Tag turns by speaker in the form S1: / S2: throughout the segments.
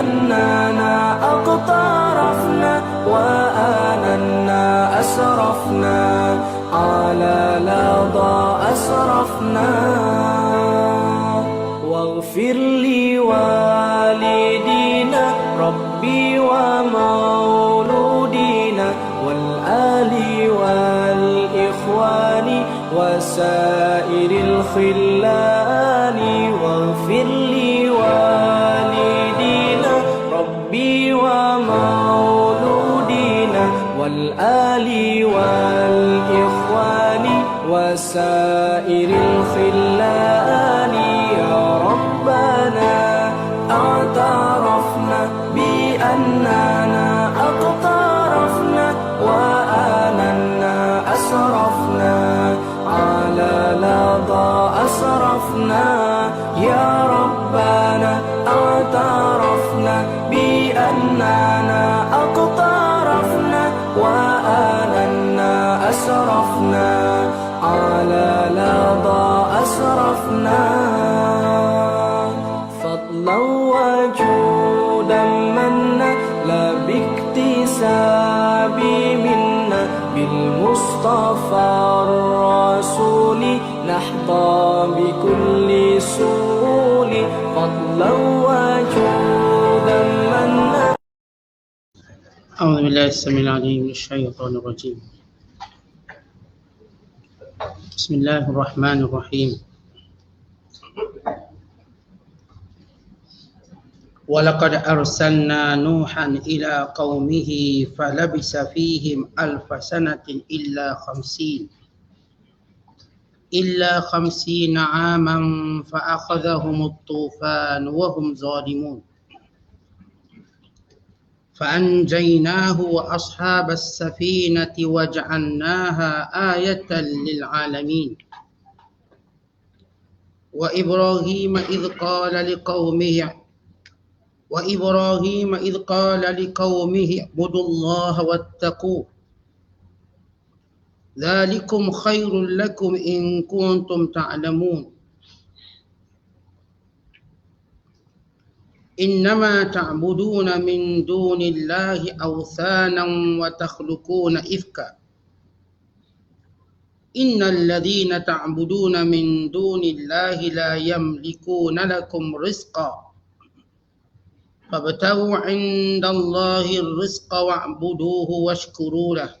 S1: بأننا أقترفنا وآننا أسرفنا على لظى أسرفنا واغفر لوالدينا ربي ومولودينا والآل والإخوان وسائر الخلان واغفر لوالدينا ربي ومولودينا والآل والإخوان وسائر الخلان يا ربنا اعترفنا بأننا أقترفنا وآننا أسرفنا على لظى أسرفنا يا ربنا اعترفنا بأننا أقترفنا وآننا أسرفنا على لظى أسرفنا فضلا وجودا منا لا باكتساب منا بالمصطفى الرسول نحظى بكل سول فضلا وجودا منا.
S2: أعوذ بالله السميع العليم من الشيطان الرجيم. بسم الله الرحمن الرحيم. ولقد أرسلنا نوحا إلى قومه فلبث فيهم 1000 سنة إلا 50 عاما فأخذهم الطوفان وهم ظالمون فأنجيناه وأصحاب السفينة وجعلناها آية للعالمين وإبراهيم إذ قال لقومه اعبدوا الله واتقوه ذلكم خير لكم إن كنتم تعلمون إنما تعبدون من دون الله أوثانا وتخلقون إفكا إن الذين تعبدون من دون الله لا يملكون لكم رزقا فابتغوا عند الله الرزق واعبدوه واشكروا له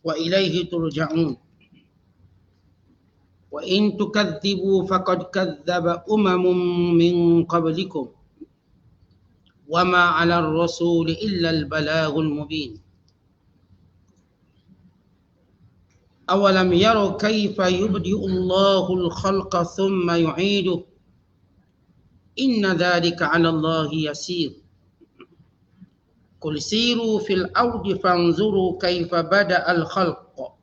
S2: وإليه ترجعون وإن تكذبوا فقد كذب من قبلكم وما على الرسول إلا البلاغ المبين أولم يروا كيف يبدئ الله الخلق ثم يعيده إن ذلك على الله يسير قل سيروا في الأرض فانظروا كيف بدأ الخلق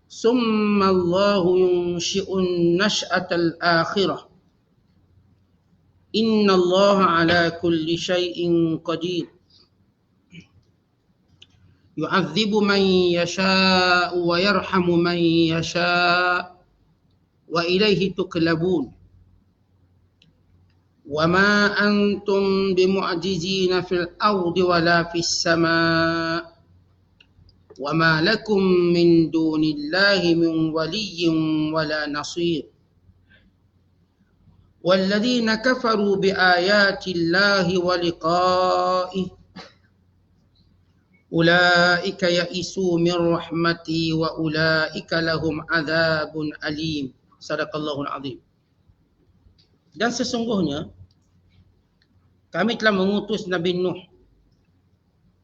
S2: ثم الله ينشئ النشأة الآخرة إن الله على كل شيء قدير يعذب من يشاء ويرحم من يشاء وإليه تقلبون وما أنتم بمعجزين في الأرض ولا في السماء وما لكم من دون الله من ولي ولا نصير والذين كفروا بآيات الله ولقائه أولئك يئسوا من رحمتي وأولئك لهم عذاب أليم صدق الله العظيم. Dan sesungguhnya kami telah mengutus Nabi Nuh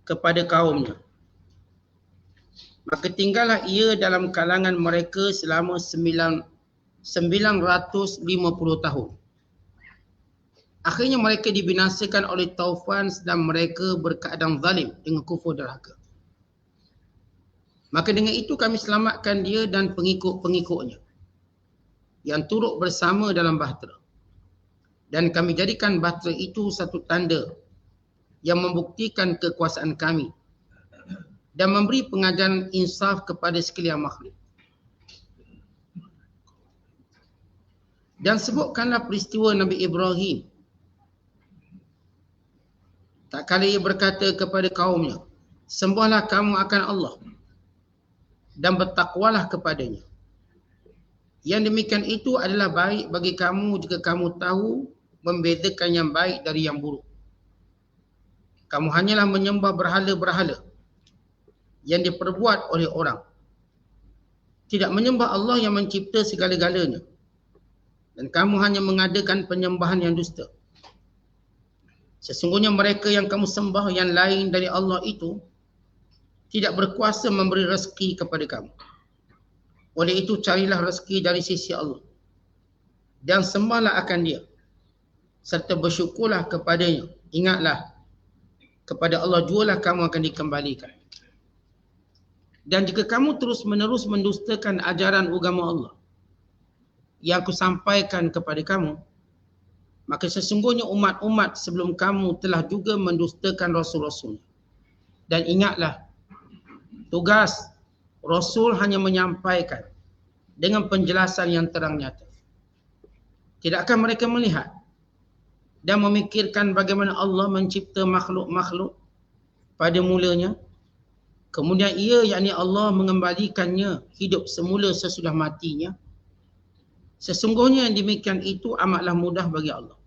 S2: kepada kaumnya. Maka tinggallah ia dalam kalangan mereka selama 950 tahun. Akhirnya mereka dibinasakan oleh taufan sedang mereka berkeadaan zalim dengan kufur derhaka. Maka dengan itu kami selamatkan dia dan pengikut-pengikutnya yang turut bersama dalam bahtera. Dan kami jadikan bahtera itu satu tanda yang membuktikan kekuasaan kami dan memberi pengajaran insaf kepada sekalian makhluk. Dan sebutkanlah peristiwa Nabi Ibrahim tak kala ia berkata kepada kaumnya, sembahlah kamu akan Allah dan bertakwalah kepadanya. Yang demikian itu adalah baik bagi kamu jika kamu tahu membezakan yang baik dari yang buruk. Kamu hanyalah menyembah berhala-berhala yang diperbuat oleh orang. Tidak menyembah Allah yang mencipta segala-galanya. Dan kamu hanya mengadakan penyembahan yang dusta. Sesungguhnya mereka yang kamu sembah yang lain dari Allah itu tidak berkuasa memberi rezeki kepada kamu. Oleh itu carilah rezeki dari sisi Allah dan sembahlah akan Dia serta bersyukurlah kepadanya. Ingatlah, kepada Allah jualah kamu akan dikembalikan. Dan jika kamu terus-menerus mendustakan ajaran agama Allah yang aku sampaikan kepada kamu, maka sesungguhnya umat-umat sebelum kamu telah juga mendustakan Rasul-Rasulnya. Dan ingatlah, tugas Rasul hanya menyampaikan dengan penjelasan yang terang nyata. Tidakkah mereka melihat dan memikirkan bagaimana Allah mencipta makhluk-makhluk pada mulanya? Kemudian ia, yakni Allah, mengembalikannya hidup semula sesudah matinya. Sesungguhnya yang demikian itu amatlah mudah bagi Allah.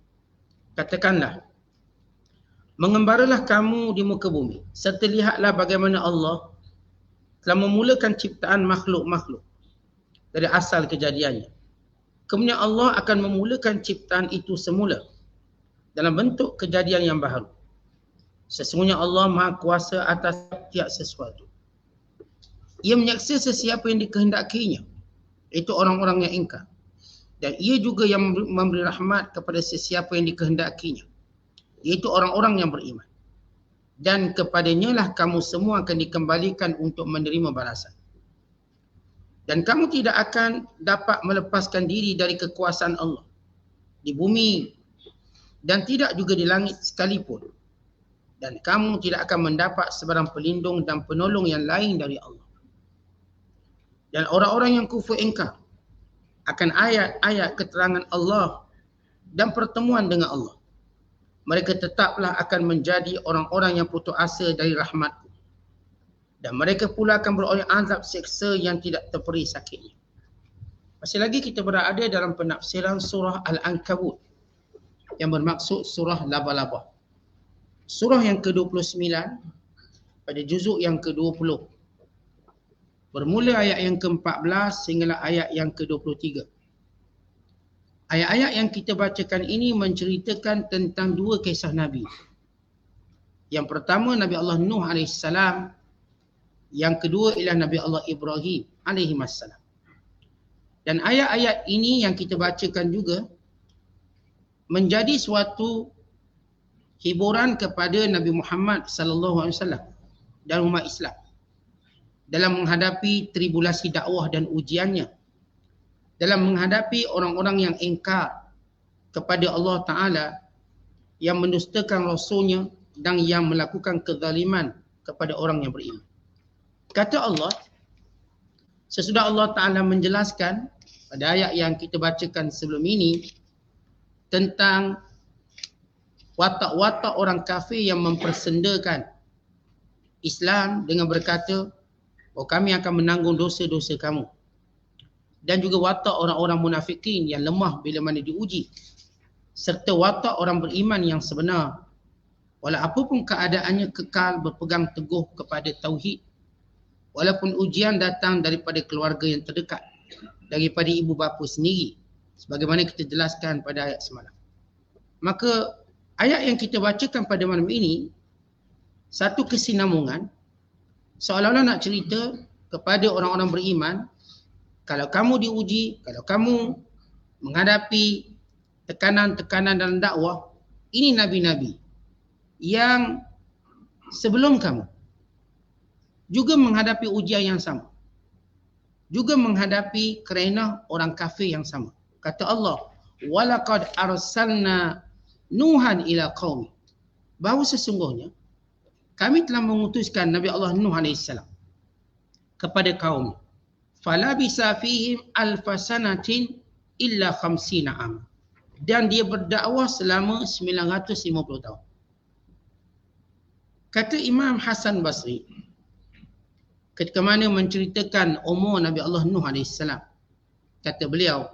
S2: Katakanlah, mengembaralah kamu di muka bumi, serta lihatlah bagaimana Allah telah memulakan ciptaan makhluk-makhluk dari asal kejadiannya. Kemudian Allah akan memulakan ciptaan itu semula dalam bentuk kejadian yang baru. Sesungguhnya Allah Maha Kuasa atas tiap sesuatu. Ia menyaksa sesiapa yang dikehendakinya, itu orang-orang yang ingkar. Dan ia juga yang memberi rahmat kepada sesiapa yang dikehendakinya, iaitu orang-orang yang beriman. Dan kepadanya lah kamu semua akan dikembalikan untuk menerima balasan. Dan kamu tidak akan dapat melepaskan diri dari kekuasaan Allah di bumi dan tidak juga di langit sekalipun. Dan kamu tidak akan mendapat sebarang pelindung dan penolong yang lain dari Allah. Dan orang-orang yang kufur ingkar akan ayat-ayat keterangan Allah dan pertemuan dengan Allah, mereka tetaplah akan menjadi orang-orang yang putus asa dari rahmat-Ku. Dan mereka pula akan beroleh azab seksa yang tidak terperi sakitnya. Masih lagi kita berada dalam penafsiran surah Al-Ankabut yang bermaksud surah laba-laba. Surah yang ke-29 pada juzuk yang ke-20. Bermula ayat yang ke-14 sehinggalah ayat yang ke-23. Ayat-ayat yang kita bacakan ini menceritakan tentang dua kisah Nabi. Yang pertama Nabi Allah Nuh AS. Yang kedua ialah Nabi Allah Ibrahim AS. Dan ayat-ayat ini yang kita bacakan juga menjadi suatu hiburan kepada Nabi Muhammad SAW dan umat Islam dalam menghadapi tribulasi dakwah dan ujiannya, dalam menghadapi orang-orang yang ingkar kepada Allah Ta'ala, yang mendustakan Rasulnya dan yang melakukan kezaliman kepada orang yang beriman. Kata Allah, sesudah Allah Ta'ala menjelaskan pada ayat yang kita bacakan sebelum ini tentang watak-watak orang kafir yang mempersendakan Islam dengan berkata, oh kami akan menanggung dosa-dosa kamu. Dan juga watak orang-orang munafikin yang lemah bila mana diuji. Serta watak orang beriman yang sebenar, walau apapun keadaannya kekal berpegang teguh kepada tauhid, walaupun ujian datang daripada keluarga yang terdekat, daripada ibu bapa sendiri, sebagaimana kita jelaskan pada ayat semalam. Maka ayat yang kita bacakan pada malam ini satu kesinambungan, seolah-olah nak cerita kepada orang-orang beriman, kalau kamu diuji, kalau kamu menghadapi tekanan-tekanan dalam dakwah, ini nabi-nabi yang sebelum kamu juga menghadapi ujian yang sama, juga menghadapi kerana orang kafir yang sama. Kata Allah, walaqad arsalna Nuhan ila qaumi, bahawa sesungguhnya kami telah mengutuskan Nabi Allah Nuh AS kepada kaum. Falabisa fihim alfasanatin illa 50 am. Dan dia berdakwah selama 950 tahun. Kata Imam Hasan Basri, ketika mana menceritakan umur Nabi Allah Nuh AS, kata beliau,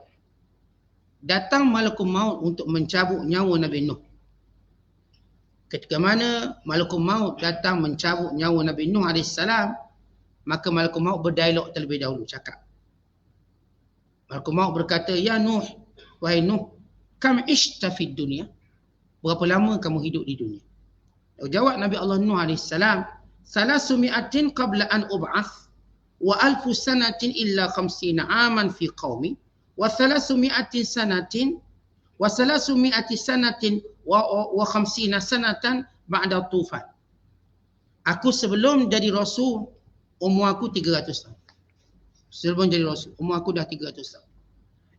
S2: datang malakul maut untuk mencabut nyawa Nabi Nuh. Ketika mana malakul maut datang mencabut nyawa Nabi Nuh AS, maka malakul maut berdialog terlebih dahulu, cakap. Malakul maut berkata, ya Nuh, wahai Nuh, kam ishta fid dunia? Berapa lama kamu hidup di dunia? Jawab Nabi Allah Nuh AS, 300 qabla an ub'ath wa 1000 sanatin illa 50 aman fi qaumi wa 300 sanatin wa 300 sanatin wa 50 sanatan ba'da tufan. Aku sebelum jadi rasul, umur aku 300 tahun. Sebelum jadi rasul, umur aku dah 300 tahun.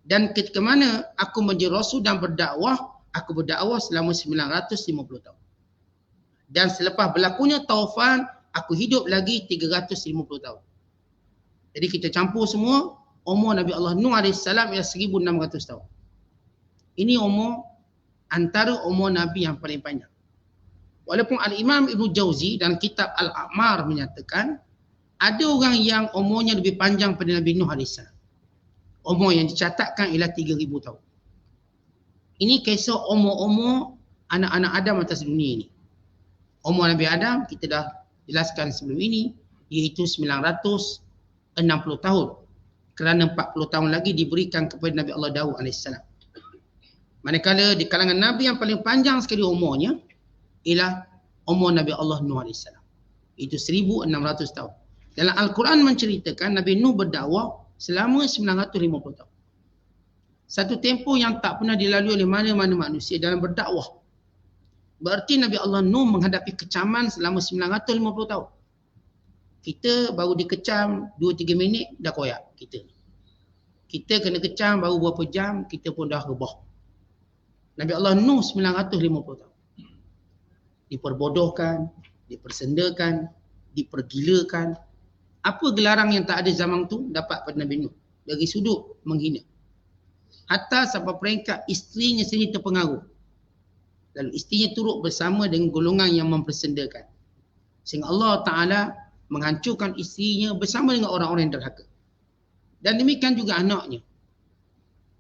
S2: Dan ketika mana aku menjadi rasul dan berdakwah, aku berdakwah selama 950 tahun. Dan selepas berlakunya taufan, aku hidup lagi 350 tahun. Jadi kita campur semua, umur Nabi Allah Nuh AS ialah 1600 tahun. Ini umur antara umur Nabi yang paling panjang. Walaupun Al-Imam Ibn Jauzi dan kitab Al-A'mar menyatakan, ada orang yang umurnya lebih panjang pada Nabi Nuh AS. Umur yang dicatatkan ialah 3000 tahun. Ini kisah umur-umur anak-anak Adam atas dunia ini. Umur Nabi Adam kita dah jelaskan sebelum ini, iaitu 960 tahun. Kerana 40 tahun lagi diberikan kepada Nabi Allah Daud AS. Manakala di kalangan Nabi yang paling panjang sekali umurnya ialah umur Nabi Allah Nuh AS. Itu 1600 tahun. Dalam Al-Quran menceritakan Nabi Nuh berdakwah selama 950 tahun. Satu tempoh yang tak pernah dilalui oleh mana-mana manusia dalam berdakwah. Berarti Nabi Allah Nuh menghadapi kecaman selama 950 tahun. Kita baru dikecam 2-3 minit dah koyak kita. Kita kena kecam baru berapa jam kita pun dah rebah. Nabi Allah Nuh 950 tahun. Diperbodohkan, dipersendakan, dipergilakan. Apa gelaran yang tak ada zaman tu dapat pada Nabi Nuh? Dari sudut menghina. Hatta sampai peringkat isterinya sendiri terpengaruh. Lalu isterinya turut bersama dengan golongan yang mempersendakan. Sehingga Allah Ta'ala menghancurkan isterinya bersama dengan orang-orang yang derhaka. Dan demikian juga anaknya.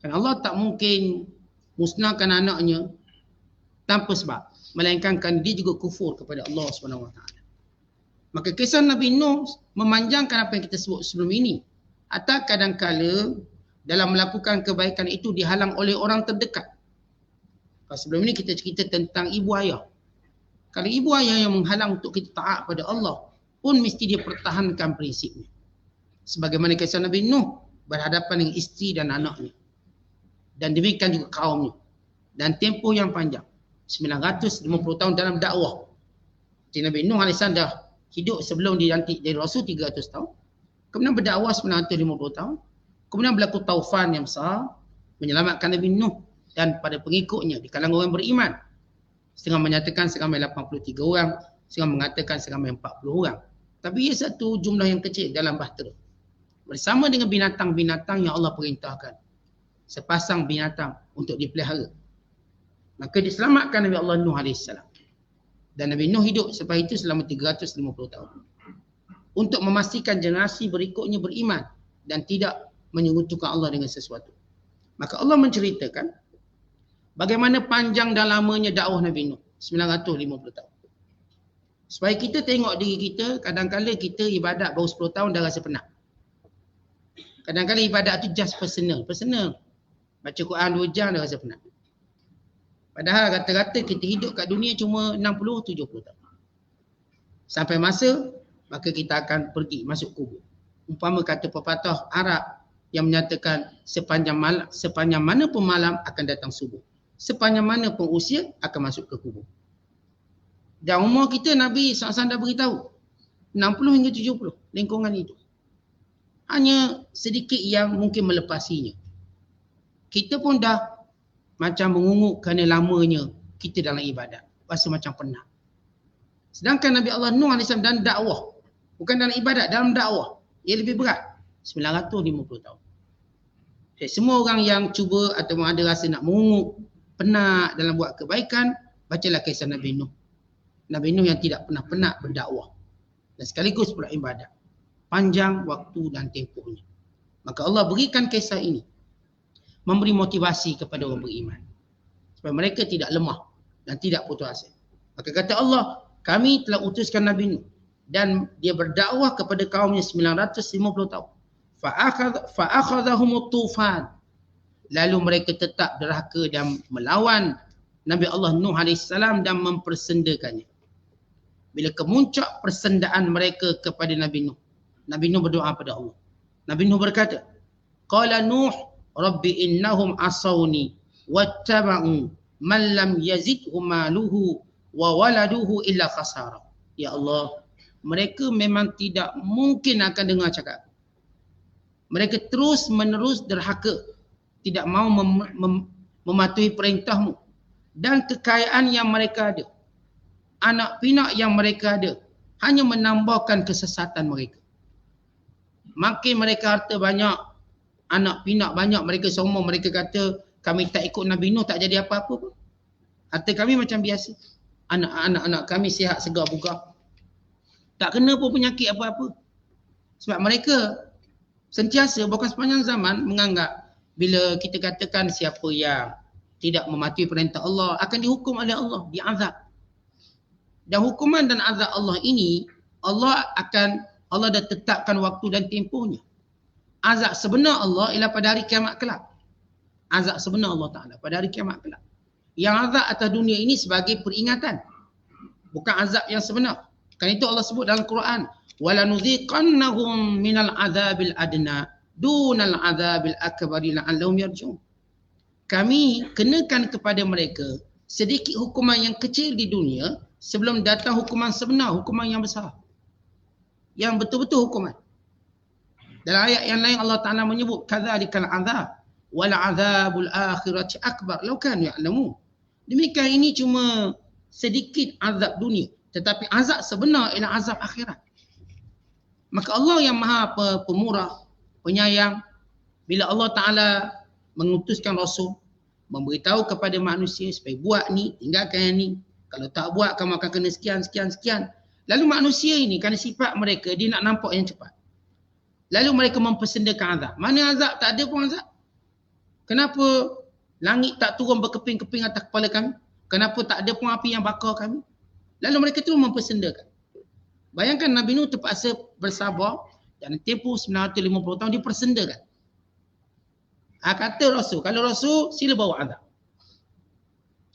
S2: Dan Allah tak mungkin musnahkan anaknya tanpa sebab. Melainkan dia juga kufur kepada Allah SWT. Maka kisah Nabi Nuh memanjangkan apa yang kita sebut sebelum ini. Atau kadang-kala dalam melakukan kebaikan itu dihalang oleh orang terdekat. Sebelum ini kita cerita tentang ibu ayah. Kalau ibu ayah yang menghalang untuk kita taat pada Allah, pun mesti dia pertahankan prinsipnya. Sebagaimana kisah Nabi Nuh berhadapan dengan isteri dan anaknya. Dan demikian juga kaumnya. Dan tempoh yang panjang. 950 tahun dalam dakwah. Jadi Nabi Nuh AS dah hidup sebelum dilantik jadi Rasul 300 tahun. Kemudian berdakwah 950 tahun. Kemudian berlaku taufan yang besar. Menyelamatkan Nabi Nuh dan pada pengikutnya di kalangan orang beriman. Setengah menyatakan seramai 83 orang. Setengah mengatakan seramai 40 orang. Tapi ia satu jumlah yang kecil dalam bahtera. Bersama dengan binatang-binatang yang Allah perintahkan. Sepasang binatang untuk dipelihara. Maka diselamatkan Nabi Allah Nuh AS. Dan Nabi Nuh hidup selepas itu selama 350 tahun. Untuk memastikan generasi berikutnya beriman. Dan tidak menyekutukan Allah dengan sesuatu. Maka Allah menceritakan bagaimana panjang dan lamanya dakwah Nabi Nuh. 950 tahun. Supaya kita tengok diri kita, kadang-kadang kita ibadat baru 10 tahun dah rasa penat. Kadang-kadang ibadat tu just personal. Baca Quran 2 jam dah rasa penat. Padahal rata-rata kita hidup kat dunia cuma 60-70 tahun. Sampai masa, maka kita akan pergi masuk kubur. Umpama kata pepatah Arab yang menyatakan sepanjang mana pun malam akan datang subuh. Sepanjang mana pun usia akan masuk ke kubur. Dan umur kita Nabi SAW dah beritahu 60 hingga 70 lingkungan itu. Hanya sedikit yang mungkin melepasinya. Kita pun dah macam mengunguk kerana lamanya kita dalam ibadat. Rasa macam penat. Sedangkan Nabi Allah Nuh AS dalam dakwah. Bukan dalam ibadat, dalam dakwah. Ia lebih berat. 950 tahun. Jadi, semua orang yang cuba atau ada rasa nak mengunguk, penat dalam buat kebaikan, bacalah kisah Nabi Nuh. Nabi Nuh yang tidak pernah penat berdakwah dan sekaligus beribadat. Panjang waktu dan tempohnya. Maka Allah berikan kisah ini memberi motivasi kepada orang beriman supaya mereka tidak lemah dan tidak putus asa. Maka kata Allah, kami telah utuskan Nabi Nuh dan dia berdakwah kepada kaumnya 950 tahun. Fa'akhadhahumut tufan. Lalu mereka tetap derhaka dan melawan Nabi Allah Nuh AS dan mempersendakannya. Bila kemuncak persendaan mereka kepada Nabi Nuh, Nabi Nuh berdoa pada Allah. Nabi Nuh berkata, Qala Nuh, Rabbi innahum asawni wattaba'u man lam yazidhu maluhu wa waladuhu illa khasara. Ya Allah, mereka memang tidak mungkin akan dengar cakap. Mereka terus menerus derhaka, tidak mau mematuhi perintahmu. Dan kekayaan yang mereka ada, anak pinak yang mereka ada, hanya menambahkan kesesatan mereka. Makin mereka harta banyak, anak pinak banyak, mereka sombong, mereka kata kami tak ikut Nabi Nuh tak jadi apa-apa pun. Harta kami macam biasa. Anak-anak kami sihat segar bugar. Tak kena pun penyakit apa-apa. Sebab mereka sentiasa bahkan sepanjang zaman menganggap bila kita katakan siapa yang tidak mematuhi perintah Allah akan dihukum oleh Allah, diazab. Dan hukuman dan azab Allah ini Allah dah tetapkan waktu dan tempohnya. Azab sebenar Allah ialah pada hari kiamat kelak. Azab sebenar Allah Ta'ala pada hari kiamat kelak. Yang azab atas dunia ini sebagai peringatan. Bukan azab yang sebenar. Kan itu Allah sebut dalam Quran. وَلَنُذِيقَنَّهُمْ مِنَ الْعَذَابِ الْأَدْنَى دُونَ الْعَذَابِ الْأَكْبَرِ لَعَلَّهُمْ يَرْجِعُونَ. Kami kenakan kepada mereka sedikit hukuman yang kecil di dunia sebelum datang hukuman sebenar, hukuman yang besar. Yang betul-betul hukuman. Dalam ayat yang lain Allah Ta'ala menyebut kadzalikal azab wal azabul akhirati akbar law kanu ya'lamun. Demikian ini cuma sedikit azab dunia, tetapi azab sebenar ialah azab akhirat. Maka Allah yang Maha Pemurah, Penyayang, bila Allah Ta'ala mengutuskan Rasul, memberitahu kepada manusia supaya buat ni, tinggalkan yang ni. Kalau tak buat kamu akan kena sekian. Lalu manusia ini kerana sifat mereka dia nak nampak yang cepat. Lalu mereka mempersendakan azab. Mana azab? Tak ada pun azab. Kenapa langit tak turun berkeping-keping atas kepala kami? Kenapa tak ada pun api yang bakar kami? Lalu mereka terus mempersendakan. Bayangkan Nabi Nuh terpaksa bersabar dan tempoh 950 tahun dia persendakan. Kata Rasul, kalau Rasul sila bawa azab.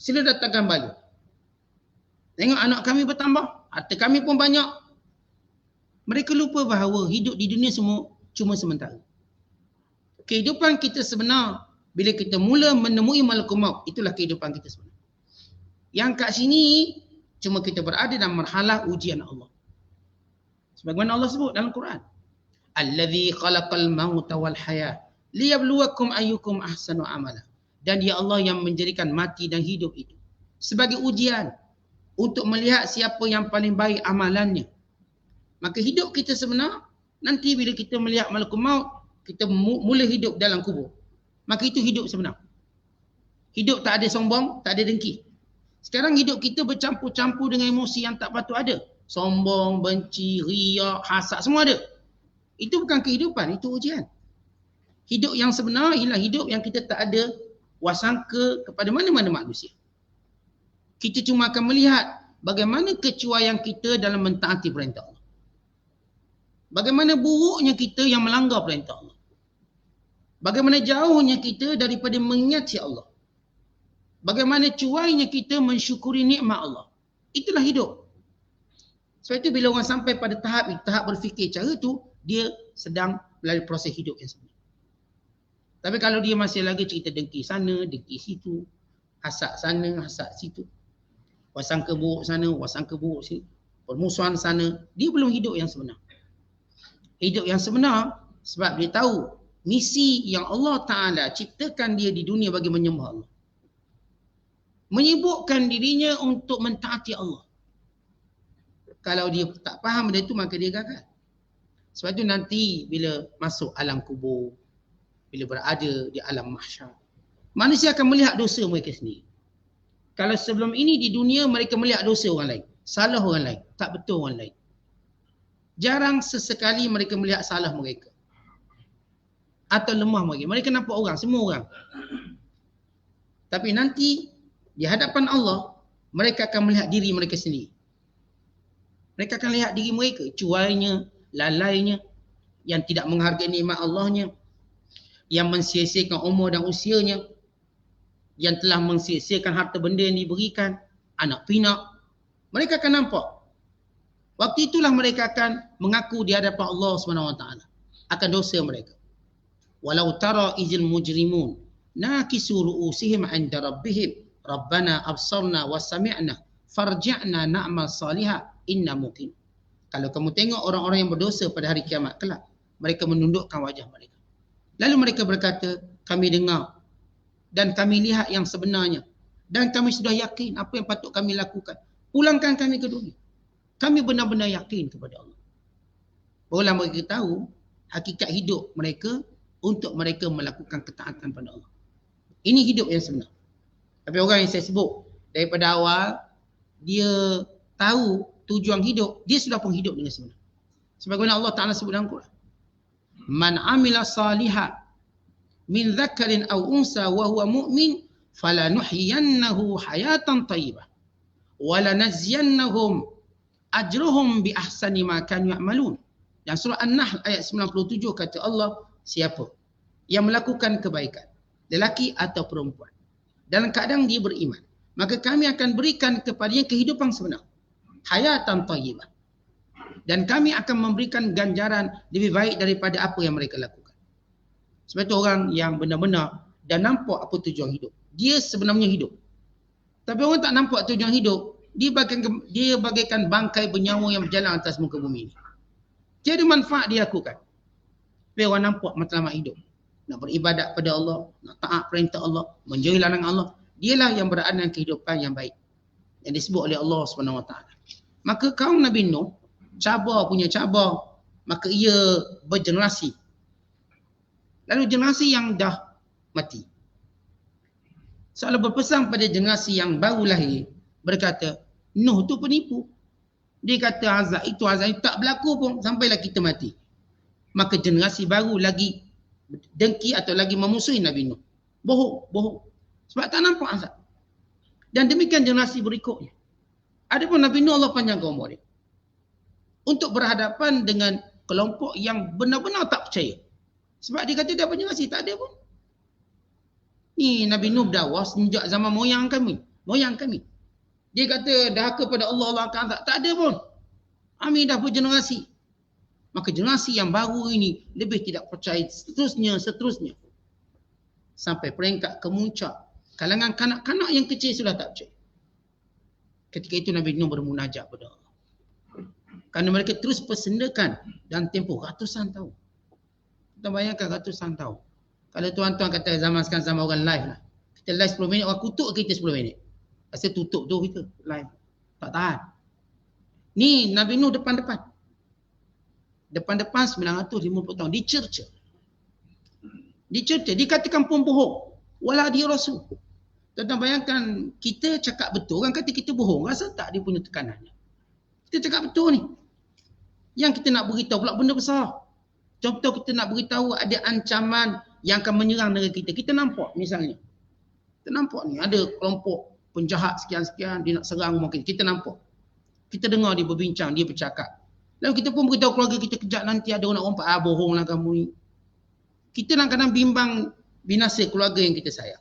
S2: Sila datangkan bala. Tengok anak kami bertambah, harta kami pun banyak. Mereka lupa bahawa hidup di dunia semua cuma sementara. Kehidupan kita sebenar bila kita mula menemui malakul maut, itulah kehidupan kita sebenar. Yang kat sini cuma kita berada dalam marhalah ujian Allah. Sebagaimana Allah sebut dalam Quran, Allazi khalaqal mauta wal hayat liyabluwakum ayyukum ahsanu amala. Dan dia Allah yang menjadikan mati dan hidup itu sebagai ujian untuk melihat siapa yang paling baik amalannya. Maka hidup kita sebenar, nanti bila kita melihat malakul maut, kita mula hidup dalam kubur. Maka itu hidup sebenar. Hidup tak ada sombong, tak ada dengki. Sekarang hidup kita bercampur-campur dengan emosi yang tak patut ada. Sombong, benci, riak, hasad, semua ada. Itu bukan kehidupan, itu ujian. Hidup yang sebenar ialah hidup yang kita tak ada wasangka kepada mana-mana manusia. Kita cuma akan melihat bagaimana kecuaian kita dalam mentaati perintah Allah. Bagaimana buruknya kita yang melanggar perintah Allah. Bagaimana jauhnya kita daripada mengingati Allah. Bagaimana cuainya kita mensyukuri nikmat Allah. Itulah hidup. Sebab itu bila orang sampai pada tahap berfikir cara tu, dia sedang melalui proses hidup yang sebenar. Tapi kalau dia masih lagi cerita dengki sana, dengki situ, hasad sana, hasad situ, wasangka buruk sana, wasangka buruk sini, permusuhan sana, dia belum hidup yang sebenar. Hidup yang sebenar sebab dia tahu misi yang Allah Ta'ala ciptakan dia di dunia bagi menyembah Allah. Menyibukkan dirinya untuk mentaati Allah. Kalau dia tak faham benda itu, maka dia gagal. Sebab itu nanti bila masuk alam kubur, bila berada di alam mahsyar, manusia akan melihat dosa mereka sendiri. Kalau sebelum ini di dunia mereka melihat dosa orang lain, salah orang lain, tak betul orang lain. Jarang sesekali mereka melihat salah mereka atau lemah mereka. Mereka nampak orang, semua orang. Tapi nanti di hadapan Allah, mereka akan melihat diri mereka sendiri. Mereka akan lihat diri mereka, cuainya, lalainya, yang tidak menghargai nikmat Allahnya, yang mensia-siakan umur dan usianya, yang telah mensia-siakan harta benda yang diberikan, anak pinak. Mereka akan nampak. Waktu itulah mereka akan mengaku di hadapan Allah SWT akan dosa mereka. Walau tara izil mujrimun nakisu ru'usihim 'inda rabbihim rabbana absarna wa sami'na farji'na na'mal salihah inna muqim. Kalau kamu tengok orang-orang yang berdosa pada hari kiamat kelak, mereka menundukkan wajah mereka. Lalu mereka berkata, kami dengar dan kami lihat yang sebenarnya dan kami sudah yakin apa yang patut kami lakukan. Pulangkan kami ke dunia. Kami benar-benar yakin kepada Allah. Barulah mereka tahu hakikat hidup mereka untuk mereka melakukan ketaatan pada Allah. Ini hidup yang sebenar. Tapi orang yang saya sebut daripada awal, dia tahu tujuan hidup, dia sudah pun hidup dengan sebenar. Sebagaimana Allah Ta'ala sebut dalam Quran. Man amila salihan min dzakarin aw unsa wa huwa mu'min falanuhyiyannahu hayatan thayyibah wa lanajziyannahum ajruhum bi ahsani ma kanu ya'malun. Dan surah An-Nahl ayat 97 kata Allah, siapa yang melakukan kebaikan, lelaki atau perempuan, dalam keadaan dia beriman, maka kami akan berikan kepadanya kehidupan sebenar, hayatan thayyibah. Dan kami akan memberikan ganjaran lebih baik daripada apa yang mereka lakukan. Sebab itu orang yang benar-benar dan nampak apa tujuan hidup, dia sebenarnya hidup. Tapi orang tak nampak tujuan hidup, dia bagaikan bangkai bernyawa yang berjalan atas muka bumi ini. Tiada manfaat dia lakukan. Tapi orang nampak matlamat hidup. Nak beribadat pada Allah, nak taat perintah Allah, menjauhi larangan Allah. Dialah yang berada dalam kehidupan yang baik, yang disebut oleh Allah SWT. Maka kaum Nabi Nuh, cabar punya cabar, maka ia bergenerasi. Lalu generasi yang dah mati, seolah berpesan pada generasi yang baru lahir, berkata, Nuh tu penipu. Dia kata azab itu tak berlaku pun sampailah kita mati. Maka generasi baru lagi dengki atau lagi memusuhi Nabi Nuh. Bohong. Sebab tak nampak azab. Dan demikian generasi berikutnya. Adapun Nabi Nuh, Allah panjangkan umur dia, untuk berhadapan dengan kelompok yang benar-benar tak percaya. Sebab dia kata dia apa generasi, tak ada pun. Ni Nabi Nuh berdakwah sejak zaman moyang kami. Dia kata dahaka pada Allah akan azab. Tak ada pun. Kami dah bergenerasi. Maka generasi yang baru ini lebih tidak percaya, seterusnya. Sampai peringkat kemuncak. Kalangan kanak-kanak yang kecil sudah tak percaya. Ketika itu Nabi Nuh bermunajat pada Allah. Kerana mereka terus persendakan dan tempoh ratusan tahun. Kita bayangkan ratusan tahun. Kalau tuan-tuan kata zaman sekarang zaman orang live lah. Kita live 10 minit, orang kutuk kita 10 minit. Rasa tutup tu kita live. Tak tahan. Ni Nabi Nuh depan-depan 950 tahun. Dicerca. Dikatakan pun bohong. Walau dia Rasul. Tuan-tuan bayangkan, kita cakap betul, orang kata kita bohong. Rasa tak dia punya tekanannya. Kita cakap betul ni. Yang kita nak beritahu pula benda besar. Contoh kita nak beritahu ada ancaman yang akan menyerang negara kita. Kita nampak misalnya. Kita nampak ni ada kelompok penjahat sekian-sekian, dia nak serang rumah kita. Kita nampak. Kita dengar dia berbincang, dia bercakap. Lalu kita pun beritahu keluarga kita, kejap nanti ada orang nak rompak. Bohonglah kamu ni. Kita kadang-kadang bimbang binasa keluarga yang kita sayang.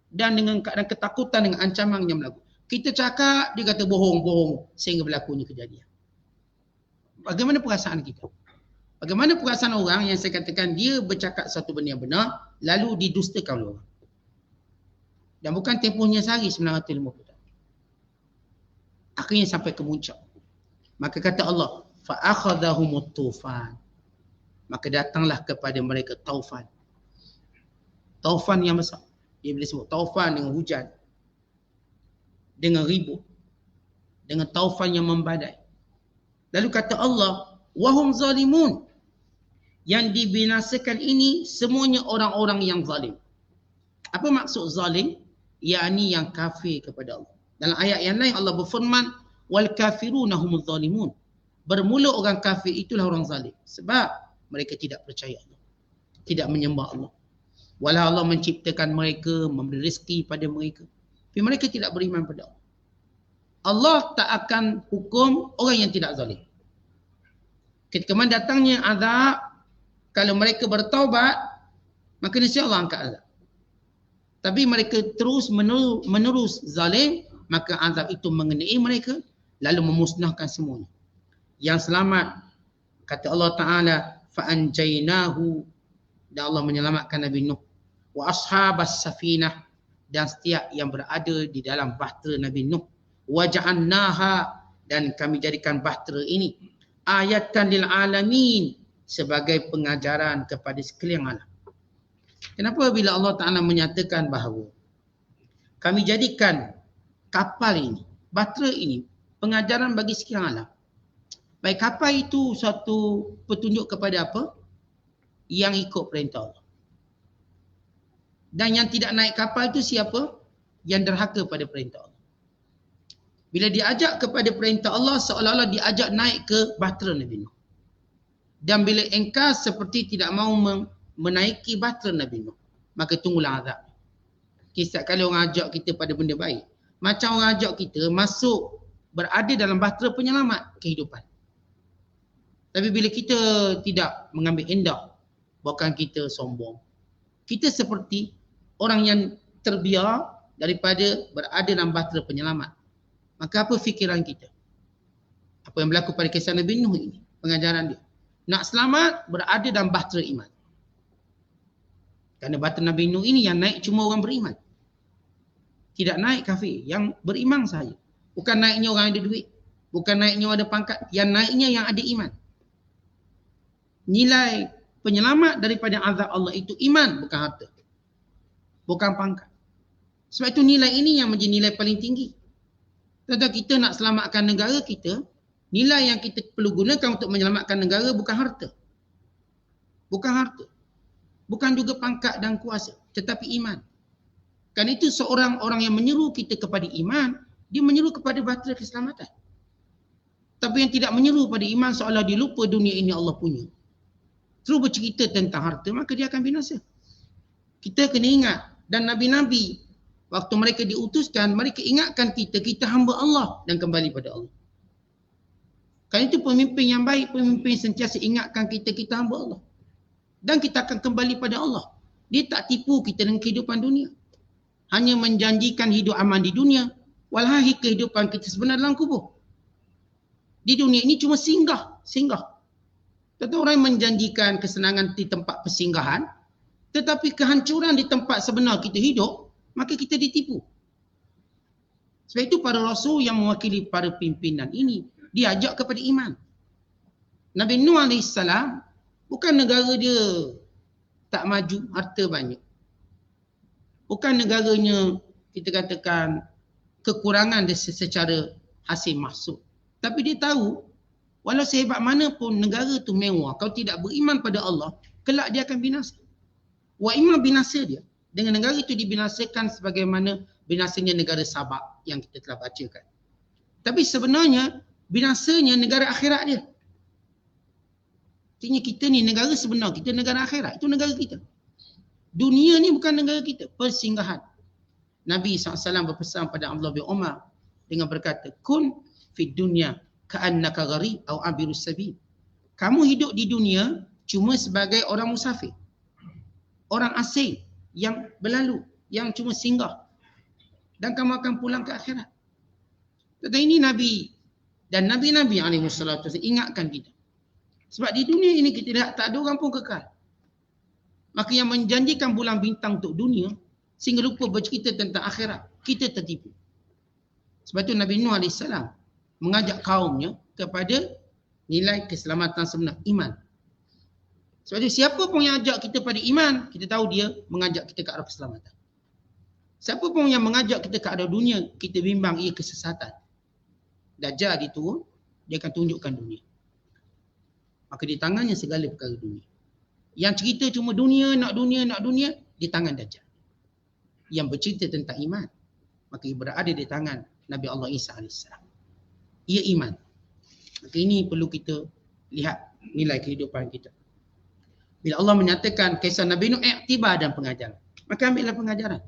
S2: Dan dengan keadaan ketakutan, dengan ancaman yang berlaku. Kita cakap, dia kata bohong, sehingga berlakunya kejadian. Bagaimana perasaan kita? Bagaimana perasaan orang yang saya katakan dia bercakap satu benda yang benar, lalu didustakan oleh orang. Dan bukan tempohnya sehari 950 tahun. Akhirnya sampai ke puncak. Maka kata Allah, fa'akhadhahumut tufan. Maka datanglah kepada mereka taufan. Taufan yang besar. Dia boleh sebut taufan dengan hujan, dengan ribut, dengan taufan yang membadai. Lalu kata Allah, wahum zalimun. Yang dibinasakan ini semuanya orang-orang yang zalim. Apa maksud zalim? Yakni yang kafir kepada Allah. Dalam ayat yang lain Allah berfirman, wal kafiruna humuz zalimun. Bermula orang kafir itulah orang zalim sebab mereka tidak percaya Allah, tidak menyembah Allah. Walau Allah menciptakan mereka, memberi rezeki pada mereka, tapi mereka tidak beriman pada Allah. Allah tak akan hukum orang yang tidak zalim. Ketika datangnya azab, kalau mereka bertaubat, maka insya Allah angkat azab. Tapi mereka terus menerus zalim, maka azab itu mengenai mereka, lalu memusnahkan semuanya. Yang selamat, kata Allah Ta'ala, fa'anjainahu, dan Allah menyelamatkan Nabi Nuh, wa ashabas safinah, dan setiap yang berada di dalam bahtera Nabi Nuh, wa ja'annaha, dan kami jadikan bahtera ini ayatan lil alamin, sebagai pengajaran kepada sekalian alam. Kenapa bila Allah Ta'ala menyatakan bahawa kami jadikan kapal ini, bahtera ini, pengajaran bagi sekalian alam. Baik, kapal itu satu petunjuk kepada apa? Yang ikut perintah Allah. Dan yang tidak naik kapal itu siapa? Yang derhaka pada perintah Allah. Bila diajak kepada perintah Allah, seolah-olah diajak naik ke bahtera Nabi Nuh. Dan bila engkau seperti tidak mau menaiki bahtera Nabi Nuh, maka tunggulah azab. Kisah kali orang ajak kita pada benda baik, macam orang ajak kita masuk berada dalam bahtera penyelamat kehidupan. Tapi bila kita tidak mengambil indah, bukan kita sombong. Kita seperti orang yang terbiar daripada berada dalam bahtera penyelamat. Maka apa fikiran kita? Apa yang berlaku pada kisah Nabi Nuh ini? Pengajaran dia. Nak selamat, berada dalam bahtera iman. Kerana bahtera Nabi Nuh ini yang naik cuma orang beriman. Tidak naik kafir, yang beriman saja. Bukan naiknya orang ada duit. Bukan naiknya ada pangkat. Yang naiknya yang ada iman. Nilai penyelamat daripada azab Allah itu iman, bukan harta. Bukan pangkat. Sebab itu nilai ini yang menjadi nilai paling tinggi. Tentu kita nak selamatkan negara kita, nilai yang kita perlu gunakan untuk menyelamatkan negara bukan harta. Bukan harta. Bukan juga pangkat dan kuasa, tetapi iman. Kan itu seorang orang yang menyeru kita kepada iman, dia menyeru kepada bahtera keselamatan. Tapi yang tidak menyeru pada iman seolah dia lupa dunia ini Allah punya. Terus bercerita tentang harta, maka dia akan binasa. Kita kena ingat, dan Nabi-Nabi, waktu mereka diutuskan, mereka ingatkan kita hamba Allah dan kembali pada Allah. Kan itu pemimpin yang baik, pemimpin yang sentiasa ingatkan kita hamba Allah. Dan kita akan kembali pada Allah. Dia tak tipu kita dengan kehidupan dunia. Hanya menjanjikan hidup aman di dunia, walhasil kehidupan kita sebenar dalam kubur. Di dunia ini cuma singgah. Tentu orang yang menjanjikan kesenangan di tempat persinggahan, tetapi kehancuran di tempat sebenar kita hidup, maka kita ditipu. Sebab itu para rasul yang mewakili para pimpinan ini diajak kepada iman. Nabi Nuh AS bukan negara dia tak maju, harta banyak. Bukan negaranya kita katakan kekurangan dia secara hasil mahsud. Tapi dia tahu walau sehebat mana pun negara tu mewah, kalau tidak beriman pada Allah, kelak dia akan binasa. Wa imma binasa dia. Dengan negara itu dibinasakan sebagaimana binasanya negara Sabak yang kita telah bacakan. Tapi sebenarnya binasanya negara akhirat dia. Artinya kita ni negara sebenar, kita negara akhirat, itu negara kita. Dunia ni bukan negara kita, persinggahan. Nabi SAW berpesan pada Abdullah bin Umar dengan berkata, kun fid dunya ka'annaka gharib au abirus sabil. Kamu hidup di dunia cuma sebagai orang musafir. Orang asing yang berlalu, yang cuma singgah. Dan kamu akan pulang ke akhirat. Tetapi ini Nabi dan Nabi-Nabi SAW ingatkan kita. Sebab di dunia ini kita tak ada orang pun kekal. Maka yang menjanjikan bulan bintang untuk dunia, sehingga lupa bercerita tentang akhirat, kita tertipu. Sebab itu Nabi Nuh AS mengajak kaumnya kepada nilai keselamatan sebenar, iman. Sebab itu siapa pun yang ajak kita pada iman, kita tahu dia mengajak kita ke arah keselamatan. Siapa pun yang mengajak kita ke arah dunia, kita bimbang ia kesesatan. Dajjal diturun, dia akan tunjukkan dunia. Maka di tangannya segala perkara dunia. Yang cerita cuma dunia, nak dunia, di tangan Dajjal. Yang bercerita tentang iman, maka ia berada di tangan Nabi Allah Isa AS. ia iman. Maka ini perlu kita lihat nilai kehidupan kita. Bila Allah menyatakan kisah Nabi Nuh iktibar dan pengajaran, maka ambillah pengajaran.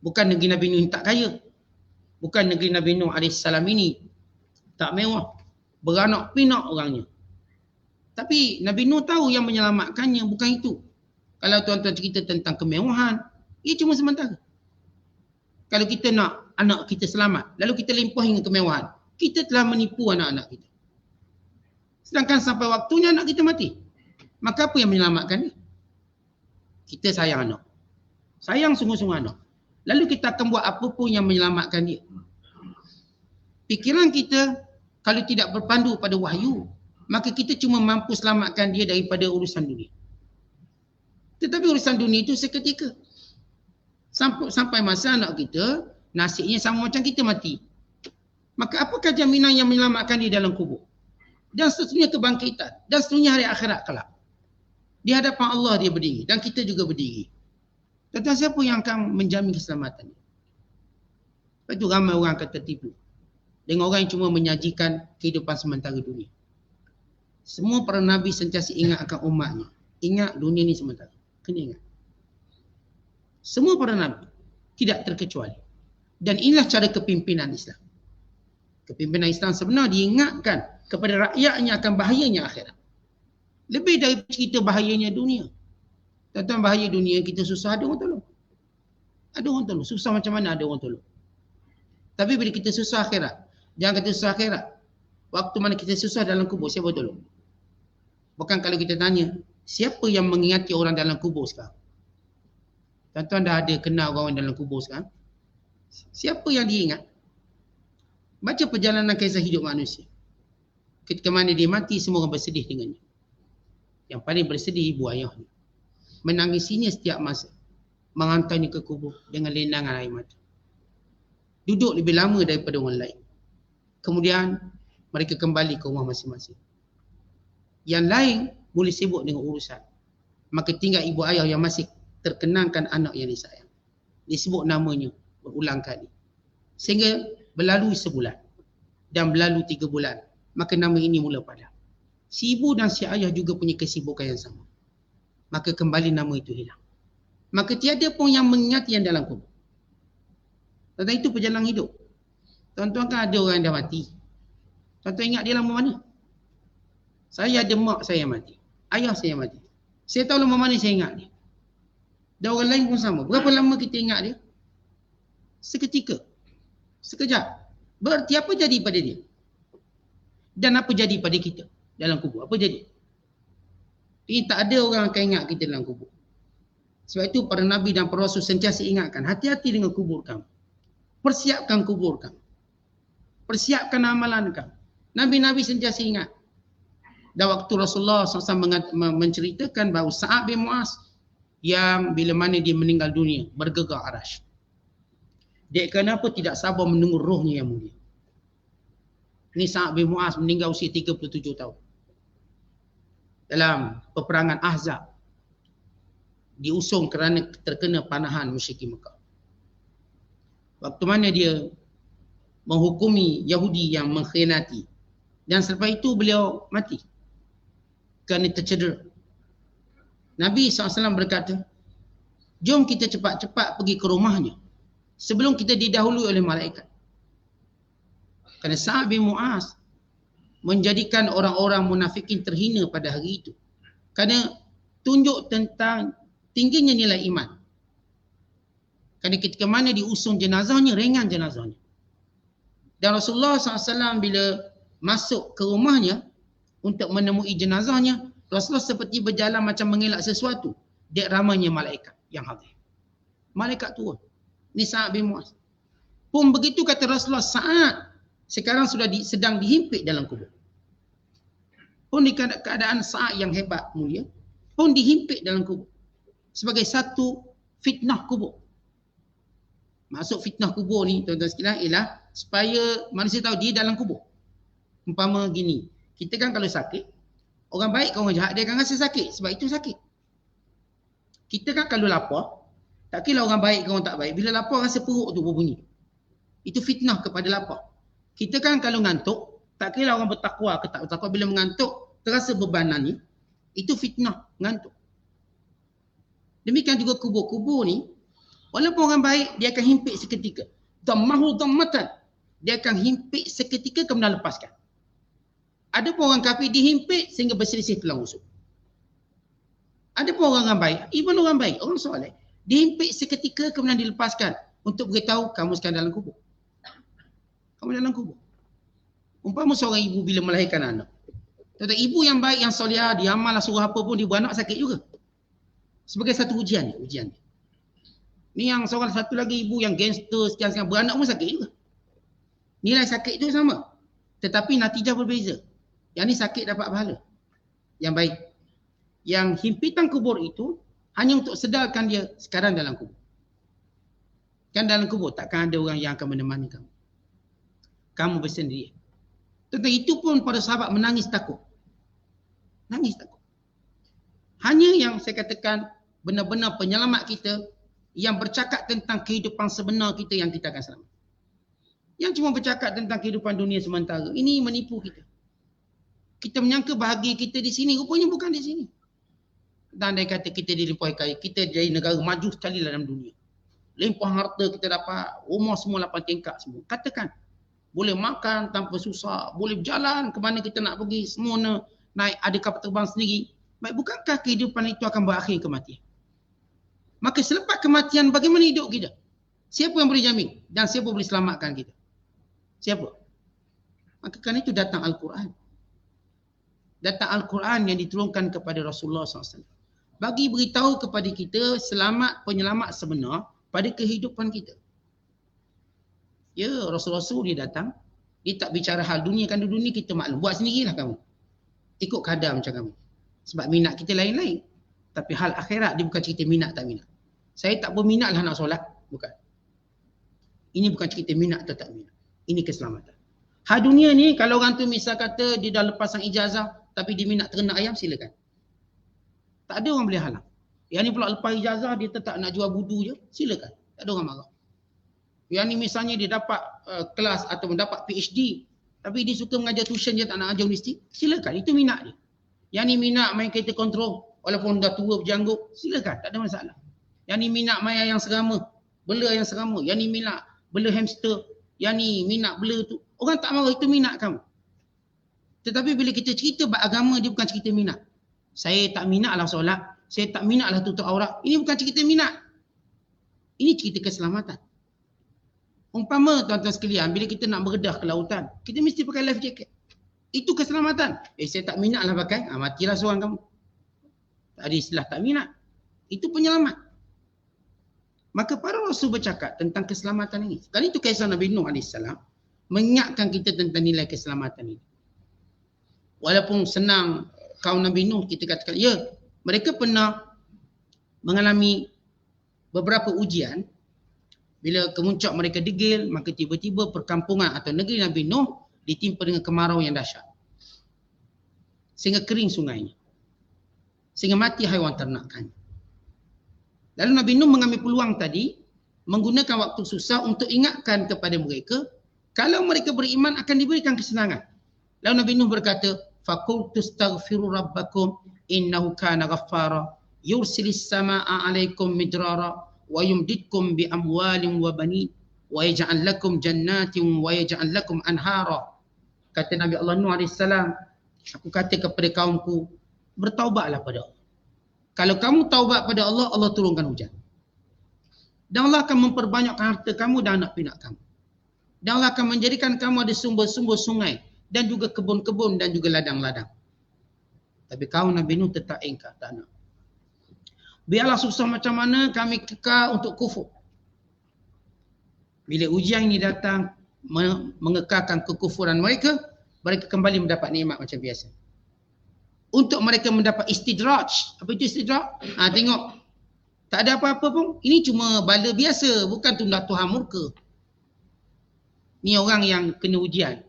S2: Bukan negeri Nabi Nuh tak kaya. Bukan negeri Nabi Nuh AS ini tak mewah, beranak pinak orangnya. Tapi Nabi Nuh tahu yang menyelamatkannya bukan itu. Kalau tuan-tuan cerita tentang kemewahan, ia cuma sementara. Kalau kita nak anak kita selamat, lalu kita limpah hingga kemewahan, kita telah menipu anak-anak kita. Sedangkan sampai waktunya anak kita mati, maka apa yang menyelamatkan dia? Kita sayang anak. Sayang sungguh-sungguh anak. Lalu kita akan buat apa pun yang menyelamatkan dia. Pikiran kita kalau tidak berpandu pada wahyu, maka kita cuma mampu selamatkan dia daripada urusan dunia. Tetapi urusan dunia itu seketika. Sampai masa anak kita nasibnya sama macam kita mati. Maka apakah jaminan yang menyelamatkan dia dalam kubur? Dan seterusnya kebangkitan. Dan seterusnya hari akhirat kelak. Di hadapan Allah dia berdiri. Dan kita juga berdiri. Tentang siapa yang akan menjamin keselamatan? Sebab itu ramai orang akan tertipu dengan orang yang cuma menyajikan kehidupan sementara dunia. Semua para Nabi sentiasa ingat akan umatnya. Ingat dunia ni sementara. Kena ingat. Semua para Nabi. Tidak terkecuali. Dan inilah cara kepimpinan Islam. Kepimpinan Islam sebenarnya diingatkan kepada rakyatnya akan bahayanya akhirat. Lebih dari cerita bahayanya dunia. Tentang bahaya dunia kita susah, ada orang tolong. Ada orang tolong. Susah macam mana ada orang tolong. Tapi bila kita susah akhirat, jangan kata susah akhirat. Waktu mana kita susah dalam kubur, siapa tolong? Bukan kalau kita tanya, siapa yang mengingati orang dalam kubur sekarang? Tuan-tuan dah ada kenal orang dalam kubur sekarang? Siapa yang diingat? Baca perjalanan kisah hidup manusia. Ketika mana dia mati, semua orang bersedih dengannya. Yang paling bersedih ibu ayahnya. Menangisinya setiap masa. Menghantarnya ke kubur dengan lenangan air mata. Duduk lebih lama daripada orang lain. Kemudian mereka kembali ke rumah masing-masing. Yang lain boleh sibuk dengan urusan. Maka tinggal ibu ayah yang masih terkenangkan anak yang disayang. Disebut namanya berulang kali. Sehingga berlalu sebulan. Dan berlalu 3 bulan. Maka nama ini mula padam. Si ibu dan si ayah juga punya kesibukan yang sama. Maka kembali nama itu hilang. Maka tiada pun yang mengingati yang dalam kubur. Tentang itu perjalanan hidup. Tuan-tuan kan ada orang yang dah mati. Tuan-tuan ingat dia lama mana? Saya ada mak saya yang mati. Ayah saya yang mati. Saya tahu lama mana saya ingat dia. Dan orang lain pun sama. Berapa lama kita ingat dia? Seketika. Sekejap. Berarti apa jadi pada dia? Dan apa jadi pada kita dalam kubur? Apa jadi? Ini tak ada orang akan ingat kita dalam kubur. Sebab itu para Nabi dan para Rasul sentiasa ingatkan. Hati-hati dengan kubur kamu. Persiapkan kubur kamu. Persiapkan amalan kamu. Nabi-Nabi sentiasa ingat. Dan waktu Rasulullah SAW menceritakan bahawa Sa'ad bin Mu'az yang bila mana dia meninggal dunia, bergegar arasy. Dia kenapa tidak sabar menunggu rohnya yang mulia. Ini Sa'ad bin Mu'az meninggal usia 37 tahun. Dalam peperangan Ahzab. Diusung kerana terkena panahan musyrikin Mekah. Waktu mana dia menghukumi Yahudi yang mengkhianati. Dan selepas itu beliau mati. Kerana tercedera. Nabi SAW berkata, jom kita cepat-cepat pergi ke rumahnya. Sebelum kita didahului oleh malaikat. Kerana Sa'ad bin Mu'az menjadikan orang-orang munafikin terhina pada hari itu. Kerana tunjuk tentang tingginya nilai iman. Kerana ketika mana diusung jenazahnya, ringan jenazahnya. Dan Rasulullah SAW bila masuk ke rumahnya untuk menemui jenazahnya, Rasulullah seperti berjalan macam mengelak sesuatu. Dek ramainya malaikat yang hadir. Malaikat turun. Ini Sa'ad bin Mu'az. Pun begitu kata Rasulullah, Sa'ad sekarang sudah sedang dihimpit dalam kubur. Pun di keadaan Sa'ad yang hebat mulia, pun dihimpit dalam kubur. Sebagai satu fitnah kubur. Maksud fitnah kubur ni, tuan-tuan sekalian, ialah supaya manusia tahu dia dalam kubur. Umpama gini, kita kan kalau sakit, orang baik ke orang jahat, dia akan rasa sakit. Sebab itu sakit. Kita kan kalau lapar, tak kira orang baik ke orang tak baik. Bila lapar rasa perut tu berbunyi. Itu fitnah kepada lapar. Kita kan kalau ngantuk, tak kira orang bertakwa ke tak bertakwa, bila mengantuk, terasa bebanan ni, itu fitnah, ngantuk. Demikian juga kubur-kubur ni, walaupun orang baik, dia akan himpit seketika. Dammahu dammatan. Dia akan himpit seketika kemudian lepaskan. Ada pun orang kafir dihimpit sehingga berselisih tulang rusuk. Ada pun orang baik, even orang baik, orang soleh, dihimpit seketika kemudian dilepaskan untuk beritahu kamu sekarang dalam kubur. Kamu dalam kubur. Umpama seorang ibu bila melahirkan anak. Tetapi ibu yang baik, yang solehah, dia amal suruh apa pun, dia beranak sakit juga. Sebagai satu ujian ni. Ni yang seorang satu lagi ibu yang gangster, sekian-sekian, beranak pun sakit juga. Nilai sakit itu sama. Tetapi natijah berbeza. Yang ni sakit dapat pahala. Yang baik. Yang himpitan kubur itu hanya untuk sedarkan dia sekarang dalam kubur. Kan dalam kubur takkan ada orang yang akan menemani kamu. Kamu bersendiri. Tetapi itu pun para sahabat menangis takut. Nangis takut. Hanya yang saya katakan benar-benar penyelamat kita yang bercakap tentang kehidupan sebenar kita yang kita akan selamat. Yang cuma bercakap tentang kehidupan dunia sementara, ini menipu kita. Kita menyangka bahagia kita di sini, rupanya bukan di sini. Dan dia kata kita dilimpahi kaya, kita jadi negara maju sekali dalam dunia. Limpah harta kita dapat, rumah semua 8 tingkat semua. Katakan, boleh makan tanpa susah, boleh berjalan ke mana kita nak pergi, semua naik ada kapal terbang sendiri. Baik, bukankah kehidupan itu akan berakhir kematian? Maka selepas kematian, bagaimana hidup kita? Siapa yang boleh jamin? Dan siapa boleh selamatkan kita? Siapa? Maka kerana itu datang Al-Quran. Datang Al-Quran yang diturunkan kepada Rasulullah SAW. Bagi beritahu kepada kita penyelamat sebenar pada kehidupan kita. Ya, Rasul-Rasul dia datang. Dia tak bicara hal dunia. Kan dunia kita maklum. Buat sendirilah kamu. Ikut kadar macam kamu. Sebab minat kita lain-lain. Tapi hal akhirat dia bukan cerita minat tak minat. Saya tak berminat lah nak solat. Bukan. Ini bukan cerita minat atau tak minat. Ini keselamatan. Hal dunia ni kalau orang tu misal kata dia dah lepaskan ijazah tapi dia minat ternak ayam, silakan. Tak ada orang boleh halang. Yang ni pula lepas ijazah dia tetap nak jual budu je, silakan. Tak ada orang marah. Yang ni misalnya dia dapat kelas atau mendapat PhD tapi dia suka mengajar tuition, dia tak nak ajar universiti, silakan. Itu minat dia. Yang ni minat main kereta kontrol walaupun dah tua berjanggut, silakan. Tak ada masalah. Yang ni minat main yang serama, bela yang serama. Yang ni minat bela hamster. Yang ni minat bela tu. Orang tak marah, itu minat kamu. Tetapi bila kita cerita bab agama, dia bukan cerita minat. Saya tak minatlah solat. Saya tak minatlah tutup aurat. Ini bukan cerita minat. Ini cerita keselamatan. Umpama tuan-tuan sekalian, bila kita nak berdedah ke lautan, kita mesti pakai life jacket. Itu keselamatan. Saya tak minatlah pakai. Matilah seorang kamu. Tak ada istilah tak minat. Itu penyelamat. Maka para Rasul bercakap tentang keselamatan ini. Kali itu kisah Nabi Nuh AS mengingatkan kita tentang nilai keselamatan ini. Walaupun senang kaum Nabi Nuh, kita katakan, ya, mereka pernah mengalami beberapa ujian. Bila kemuncak mereka degil, maka tiba-tiba perkampungan atau negeri Nabi Nuh ditimpa dengan kemarau yang dahsyat. Sehingga kering sungainya. Sehingga mati haiwan ternakannya. Lalu Nabi Nuh mengambil peluang tadi, menggunakan waktu susah untuk ingatkan kepada mereka, kalau mereka beriman akan diberikan kesenangan. Lalu Nabi Nuh berkata, فَقُلْتُ اسْتَغْفِرُوا رَبَّكُمْ إِنَّهُ كَانَ غَفَّارًا يُرْسِلِ السَّمَاءَ عَلَيْكُمْ مِدْرَارًا وَيُمْدِدْكُمْ بِأَمْوَالٍ وَبَنِينَ وَيَجْعَلْ لَكُمْ جَنَّاتٍ وَيَجْعَلْ لَكُمْ أَنْهَارًا. Kata Nabi Allah Nuh AS, aku kata kepada kaumku, bertaubatlah pada Allah. Kalau kamu taubat pada Allah, Allah turunkan hujan. Dan Allah akan memperbanyakkan harta kamu dan anak pinak kamu. Dan Allah akan menjadikan kamu ada sumber-sumber sungai dan juga kebun-kebun dan juga ladang-ladang. Tapi kaum Nabi Nuh tetap ingkar, tak nak. Biarlah susah macam mana, kami kekal untuk kufur. Bila ujian ini datang, mengekalkan kekufuran mereka, mereka kembali mendapat nikmat macam biasa. Untuk mereka mendapat istidraj. Apa itu istidraj? Tengok. Tak ada apa-apa pun. Ini cuma bala biasa. Bukan tunda Tuhan murka. Ni orang yang kena ujian.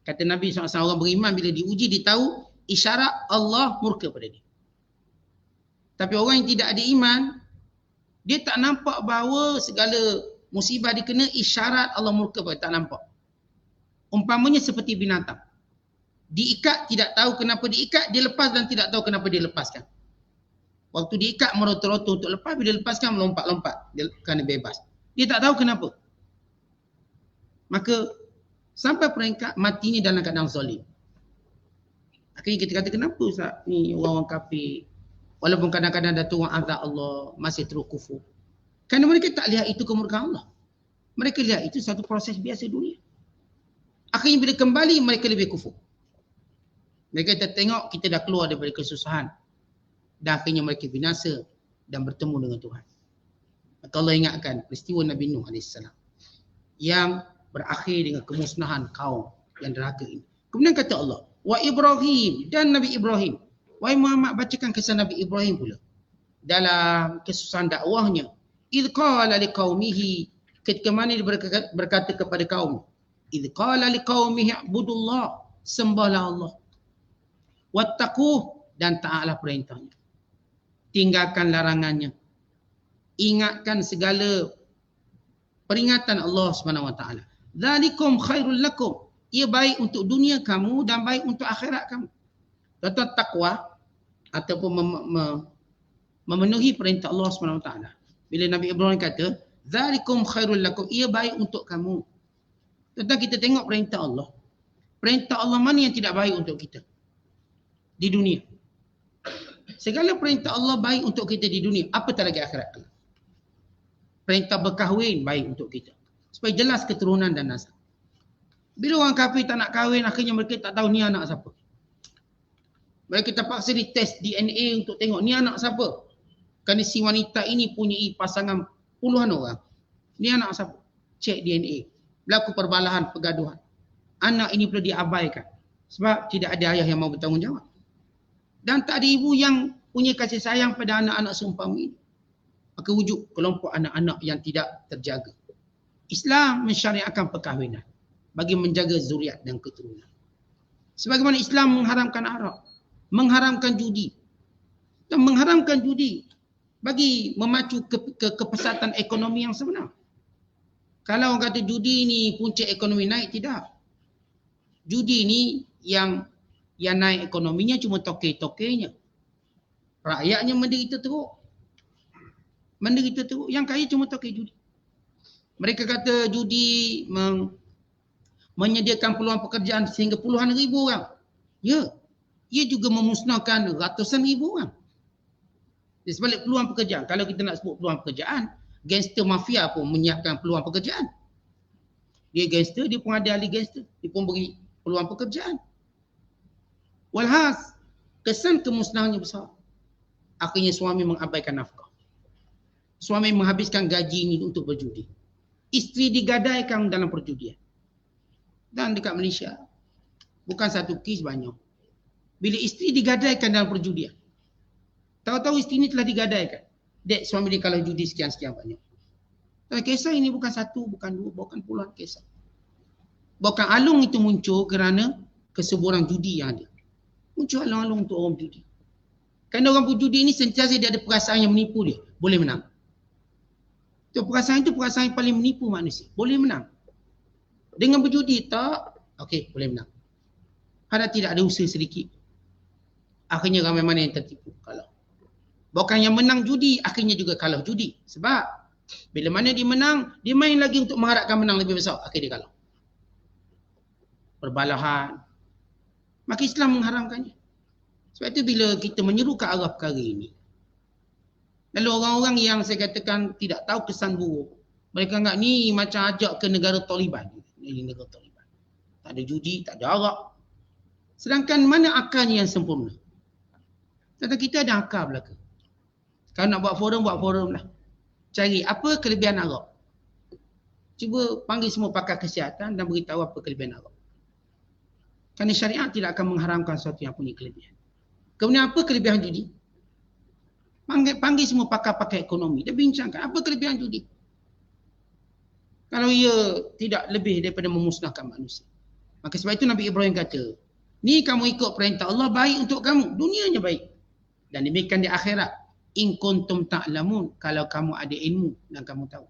S2: Kata Nabi SAW, orang beriman bila diuji, dia tahu isyarat Allah murka pada dia. Tapi orang yang tidak ada iman, dia tak nampak bahawa segala musibah dia kena isyarat Allah murka pada dia. Tak nampak. Umpamanya seperti binatang. Diikat, tidak tahu kenapa diikat, dia lepas dan tidak tahu kenapa dia lepaskan. Waktu diikat merota-rota untuk lepas, bila lepaskan melompat-lompat kerana bebas. Dia tak tahu kenapa. Maka sampai peringkat matinya dalam keadaan zalim. Akhirnya kita kata, kenapa Ustaz ni orang-orang kafir, walaupun kadang-kadang dah turun azab Allah, masih terus kufur. Kerana mereka tak lihat itu kemurkaan Allah. Mereka lihat itu satu proses biasa dunia. Akhirnya bila kembali, mereka lebih kufur. Mereka kita tengok kita dah keluar daripada kesusahan. Dan akhirnya mereka binasa dan bertemu dengan Tuhan. Maka Allah ingatkan peristiwa Nabi Nuh AS yang berakhir dengan kemusnahan kaum yang derhaka ini. Kemudian kata Allah, wa Ibrahim, dan Nabi Ibrahim. Wahai Muhammad, bacakan kisah Nabi Ibrahim pula. Dalam kesusahan dakwahnya. Idh qala liqaumihi, ketika mana dia berkata kepada kaum. Idh qala liqaumihi ibudullah, sembahlah Allah. Wattaquh, dan taatlah perintahnya. Tinggalkan larangannya. Ingatkan segala peringatan Allah SWT. Dzalikum khairul lakum. Ia baik untuk dunia kamu dan baik untuk akhirat kamu. Kata takwa ataupun memenuhi perintah Allah SWT. Bila Nabi Ibrahim kata, dzalikum khairul lakum, ia baik untuk kamu. Tentang kita tengok perintah Allah. Perintah Allah mana yang tidak baik untuk kita di dunia? Segala perintah Allah baik untuk kita di dunia, apatah lagi akhirat. Perintah berkahwin baik untuk kita, supaya jelas keturunan dan nasab. Bila orang kafir tak nak kahwin, akhirnya mereka tak tahu ni anak siapa. Mereka terpaksa dites DNA untuk tengok ni anak siapa. Kerana si wanita ini punyai pasangan puluhan orang. Ni anak siapa? Cek DNA. Berlaku perbalahan, pergaduhan. Anak ini perlu diabaikan. Sebab tidak ada ayah yang mau bertanggungjawab. Dan tak ada ibu yang punya kasih sayang pada anak-anak seumpama ini. Maka wujud kelompok anak-anak yang tidak terjaga. Islam mensyariatkan perkahwinan bagi menjaga zuriat dan keturunan. Sebagaimana Islam mengharamkan arak, mengharamkan judi, dan mengharamkan judi bagi memacu kepesatan ekonomi yang sebenar. Kalau orang kata judi ni punca ekonomi naik, tidak. Judi ni yang naik ekonominya cuma toke-tokenya. Rakyatnya menderita teruk. Menderita teruk. Yang kaya cuma toke judi. Mereka kata judi menyediakan peluang pekerjaan sehingga puluhan ribu orang. Ya. Ia juga memusnahkan ratusan ribu orang. Di sebalik peluang pekerjaan. Kalau kita nak sebut peluang pekerjaan, gangster mafia pun menyiapkan peluang pekerjaan. Dia gangster, dia pun ada ahli gangster. Dia pun beri peluang pekerjaan. Walhas, kesan kemusnahannya besar. Akhirnya suami mengabaikan nafkah. Suami menghabiskan gaji ini untuk berjudi. Isteri digadaikan dalam perjudian. Dan dekat Malaysia, bukan satu kes, banyak. Bila isteri digadaikan dalam perjudian, tahu-tahu isteri ini telah digadaikan. Dek, suami dia kalau judi sekian-sekian banyak. Dan kisah ini bukan satu, bukan dua, bukan puluhan kisah. Bahkan alung itu muncul kerana kesuburan judi yang ada. Muncul alung-alung untuk orang berjudi. Kerana orang berjudi ini sentiasa dia ada perasaan yang menipu dia. Boleh menang. Perasaan itu perasaan yang paling menipu manusia. Boleh menang. Dengan berjudi tak, okey, boleh menang. Ada tidak ada usaha sedikit. Akhirnya ramai mana yang tertipu. Kalau bukan yang menang judi, akhirnya juga kalah judi. Sebab bila mana dia menang, dia main lagi untuk mengharapkan menang lebih besar. Akhirnya dia kalah. Perbalahan. Maka Islam mengharamkannya. Sebab itu bila kita menyeru ke arah perkara ini, lalu orang-orang yang saya katakan tidak tahu kesan buruk, mereka anggap ni macam ajak ke negara Taliban. Ini negara Taliban. Tak ada judi, tak ada arak. Sedangkan mana akalnya yang sempurna? Tentang kita ada akal belaka. Kalau nak buat forum lah. Cari apa kelebihan arak. Cuba panggil semua pakar kesihatan dan beritahu apa kelebihan arak. Kerana syariat tidak akan mengharamkan sesuatu yang punya kelebihan. Kemudian apa kelebihan judi? Panggil semua pakar-pakar ekonomi. Dia bincangkan apa kelebihan judi. Kalau ia tidak lebih daripada memusnahkan manusia. Maka sebab itu Nabi Ibrahim kata, ni kamu ikut perintah Allah baik untuk kamu. Dunianya baik. Dan demikian di akhirat. In kuntum ta'lamun. Kalau kamu ada ilmu dan kamu tahu.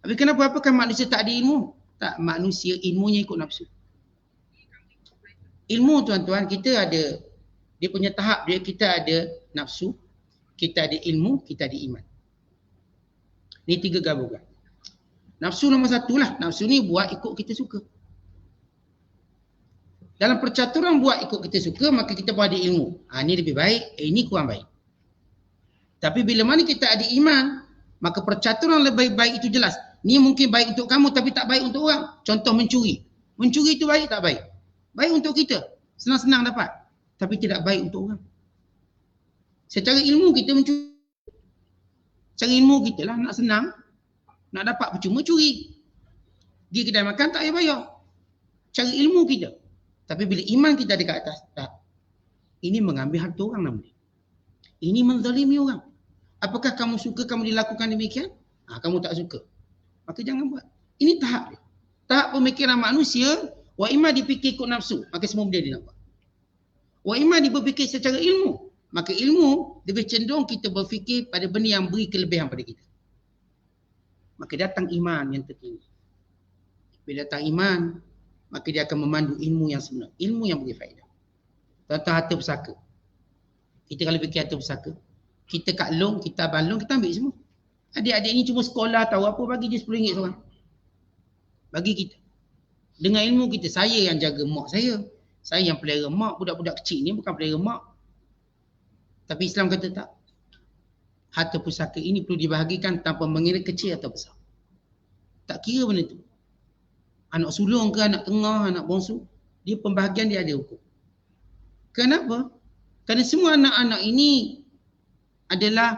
S2: Tapi kenapa apakah manusia tak ada ilmu? Tak, manusia ilmunya ikut nafsu. Ilmu tuan-tuan, kita ada, dia punya tahap dia, kita ada nafsu, kita ada ilmu, kita ada iman. Ini 3 gabungan. Nafsu nombor 1 lah. Nafsu ni buat ikut kita suka. Dalam percaturan buat ikut kita suka, maka kita pun ada ilmu. Ini lebih baik, ini kurang baik. Tapi bila mana kita ada iman, maka percaturan lebih baik itu jelas. Ni mungkin baik untuk kamu tapi tak baik untuk orang. Contoh mencuri. Mencuri itu baik tak baik? Baik untuk kita. Senang-senang dapat. Tapi tidak baik untuk orang. Secara ilmu kita mencuri. Secara ilmu kita lah nak senang. Nak dapat percuma curi. Pergi kedai makan tak payah bayar. Cara ilmu kita. Tapi bila iman kita ada kat atas, tak. Ini mengambil harta orang namanya. Ini menzalimi orang. Apakah kamu suka kamu dilakukan demikian? Kamu tak suka. Maka jangan buat. Ini tahap dia. Tahap pemikiran manusia, wa imma dipikir ikut nafsu, maka semua benda dia nak buat. Wa imma berfikir secara ilmu, maka ilmu lebih cenderung kita berfikir pada benda yang beri kelebihan pada kita. Maka datang iman yang tertinggi. Bila datang iman, maka dia akan memandu ilmu yang sebenar. Ilmu yang beri faedah. Tentang harta pusaka. Kita kalau fikir harta pusaka, kita kat long, kita abang long, kita ambil semua. Adik-adik ni cuma sekolah tahu apa, bagi dia RM10 seorang. Bagi kita. Dengan ilmu kita, saya yang jaga mak saya. Saya yang pelihara mak, budak-budak kecil ni bukan pelihara mak. Tapi Islam kata tak. Harta pusaka ini perlu dibahagikan tanpa mengira kecil atau besar. Tak kira benda tu. Anak sulung ke, anak tengah, anak bongsu, dia pembahagian dia ada hukum. Kenapa? Kerana semua anak-anak ini adalah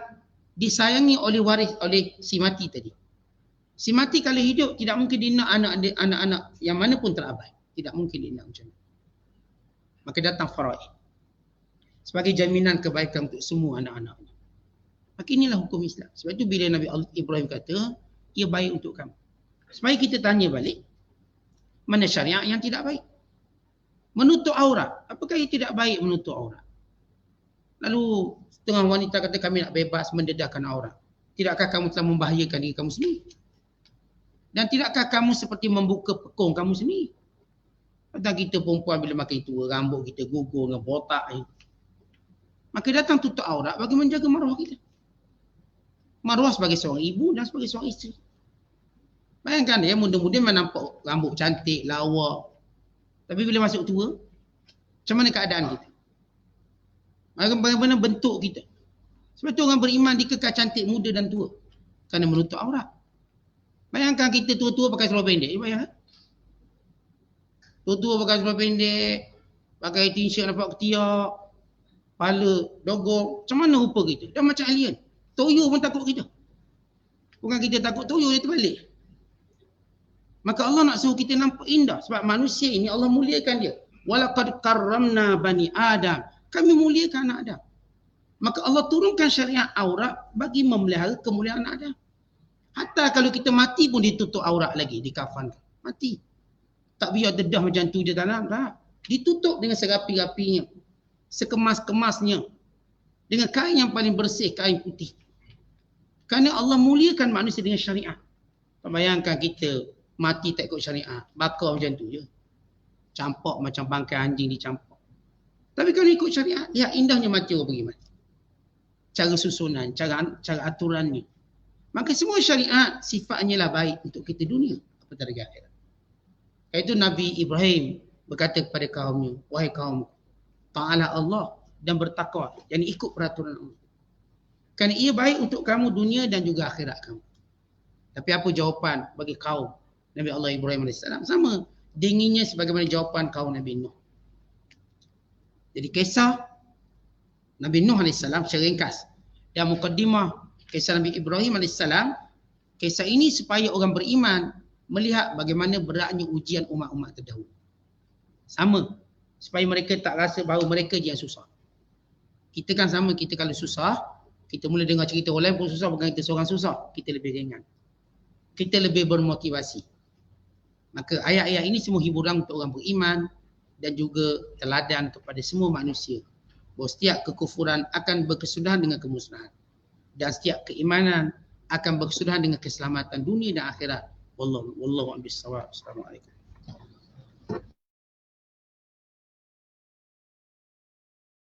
S2: disayangi oleh waris, oleh si mati tadi. Si mati kalau hidup tidak mungkin dia nak anak-anak yang mana pun terabai. Tidak mungkin dia nak macam itu. Maka datang faraid. Sebagai jaminan kebaikan untuk semua anak-anaknya. Maka inilah hukum Islam. Sebab itu bila Nabi Ibrahim kata, ia baik untuk kamu. Supaya kita tanya balik, mana syariat yang tidak baik? Menutup aurat. Apakah ia tidak baik menutup aurat? Lalu setengah wanita kata kami nak bebas mendedahkan aurat. Tidakkah kamu telah membahayakan diri kamu sendiri? Dan tidakkah kamu seperti membuka pekong kamu sendiri? Padahal kita perempuan bila makin tua, rambut kita gugur dengan botak. Maka datang tutup aurat bagi menjaga maruah kita. Maruah sebagai seorang ibu dan sebagai seorang isteri. Bayangkan dia muda-muda memang nampak rambut cantik, lawa. Tapi bila masuk tua, macam mana keadaan kita? Bagaimana bentuk kita? Sebab tu orang beriman dikekal cantik, muda dan tua. Kerana menutup aurat. Bayangkan kita tua-tua pakai seluar pendek. Bayangkan. Tua-tua pakai seluar pendek, pakai t-shirt nampak ketiak, kepala dogok. Macam mana rupa kita? Dah macam alien. Toyo pun takut kita. Bukan kita takut toyo, dia terbalik. Maka Allah nak suruh kita nampak indah. Sebab manusia ini Allah muliakan dia. Walaqad karramna bani Adam. Kami muliakan anak Adam. Maka Allah turunkan syariat aurat bagi memelihara kemuliaan anak Adam. Hatta kalau kita mati pun ditutup aurat lagi, dikafankan. Mati. Tak biar dedah macam tu je dalam. Tak. Ditutup dengan serapi-rapinya. Sekemas-kemasnya. Dengan kain yang paling bersih, kain putih. Kerana Allah muliakan manusia dengan syariat. Bayangkan kita mati tak ikut syariat, bakar macam tu je. Campak macam bangkai anjing dicampak. Tapi kalau ikut syariat, lihat indahnya mati orang pergi mati. Cara susunan, cara aturannya. Maka semua syariat sifatnya lah baik untuk kita dunia apatah lagi akhirat. Itu Nabi Ibrahim berkata kepada kaumnya, wahai kaum, ta'ala Allah dan bertakwa, yang ikut peraturan Allah. Kerana ia baik untuk kamu dunia dan juga akhirat kamu. Tapi apa jawapan bagi kaum Nabi Allah Ibrahim AS? Sama dinginnya sebagaimana jawapan kaum Nabi Nuh. Jadi kisah Nabi Nuh AS secara ringkas dan mukaddimah kisah Nabi Ibrahim AS, kisah ini supaya orang beriman melihat bagaimana beratnya ujian umat-umat terdahulu. Sama, supaya mereka tak rasa bahawa mereka je yang susah. Kita kan sama, kita kalau susah, kita mula dengar cerita orang lain pun susah, bukan kita seorang susah, kita lebih ringan. Kita lebih bermotivasi. Maka ayat-ayat ini semua hiburan untuk orang beriman dan juga teladan kepada semua manusia. Bahawa setiap kekufuran akan berkesudahan dengan kemusnahan. Dan setiap keimanan akan berkesudahan dengan keselamatan dunia dan akhirat. Wallahu a'lam bishawab. Assalamualaikum.